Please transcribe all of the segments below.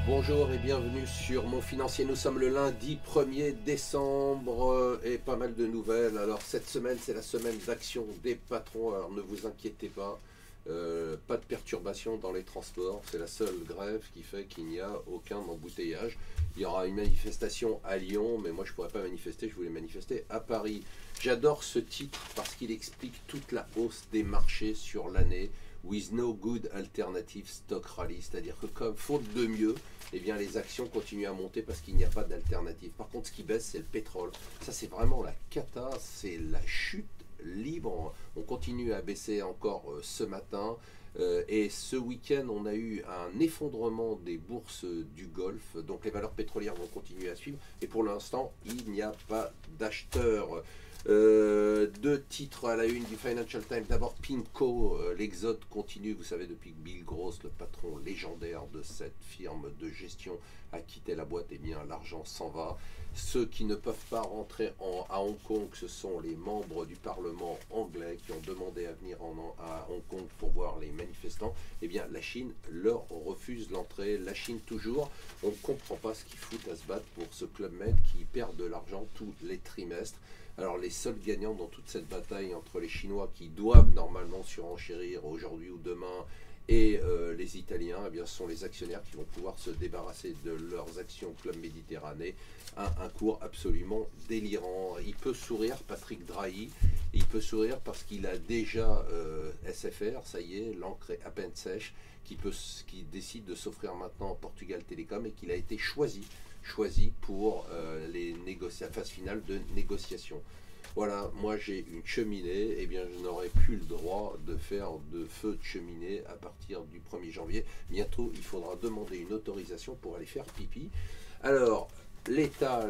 Bonjour et bienvenue sur Mon Financier. Nous sommes le lundi 1er décembre et pas mal de nouvelles. Alors cette semaine, c'est la semaine d'action des patrons. Alors ne vous inquiétez pas, pas de perturbation dans les transports. C'est la seule grève qui fait qu'il n'y a aucun embouteillage. Il y aura une manifestation à Lyon, mais moi je ne pourrais pas manifester, je voulais manifester à Paris. J'adore ce titre parce qu'il explique toute la hausse des marchés sur l'année. With no good alternative stock rally, c'est-à-dire que comme faute de mieux, eh bien les actions continuent à monter parce qu'il n'y a pas d'alternative. Par contre, ce qui baisse, c'est le pétrole. Ça, c'est vraiment la cata, c'est la chute libre. On continue à baisser encore ce matin. Et ce week-end, on a eu un effondrement des bourses du Golfe. Donc les valeurs pétrolières vont continuer à suivre. Et pour l'instant, il n'y a pas d'acheteurs. Deux titres à la une du Financial Times. D'abord PIMCO, l'exode continue. Vous savez, depuis que Bill Gross, le patron légendaire de cette firme de gestion, a quitté la boîte, eh bien l'argent s'en va. Ceux qui ne peuvent pas rentrer à Hong Kong, ce sont les membres du Parlement anglais qui ont demandé à venir à Hong Kong pour voir les manifestants. Eh bien la Chine leur refuse l'entrée. La Chine toujours. On ne comprend pas ce qu'ils foutent à se battre pour ce Club Med qui perd de l'argent tous les trimestres. Alors les seuls gagnants dans toute cette bataille entre les Chinois qui doivent normalement surenchérir aujourd'hui ou demain et les Italiens, eh bien, ce sont les actionnaires qui vont pouvoir se débarrasser de leurs actions Club Méditerranée à un cours absolument délirant. Il peut sourire, Patrick Drahi, il peut sourire parce qu'il a déjà SFR, ça y est, l'encre est à peine sèche, qui décide de s'offrir maintenant Portugal Télécom et qu'il a été choisi pour la phase finale de négociation. Voilà, moi j'ai une cheminée, et bien je n'aurai plus le droit de faire de feu de cheminée à partir du 1er janvier. Bientôt, il faudra demander une autorisation pour aller faire pipi. Alors, l'État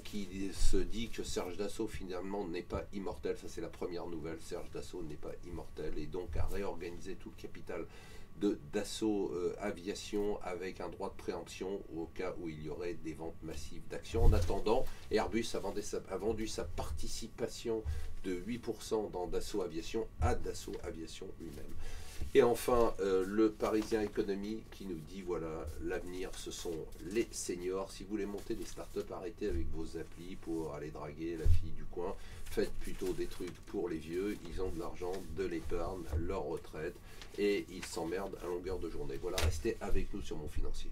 qui se dit que Serge Dassault finalement n'est pas immortel, ça c'est la première nouvelle, Serge Dassault n'est pas immortel et donc a réorganisé tout le capital de Dassault Aviation avec un droit de préemption au cas où il y aurait des ventes massives d'actions. En attendant, Airbus a vendu sa participation de 8% dans Dassault Aviation à Dassault Aviation lui-même. Et enfin, le Parisien Économie qui nous dit, voilà, l'avenir, ce sont les seniors. Si vous voulez monter des startups, arrêtez avec vos applis pour aller draguer la fille du coin. Faites plutôt des trucs pour les vieux. Ils ont de l'argent, de l'épargne, leur retraite. Et ils s'emmerdent à longueur de journée. Voilà, restez avec nous sur Mon Financier.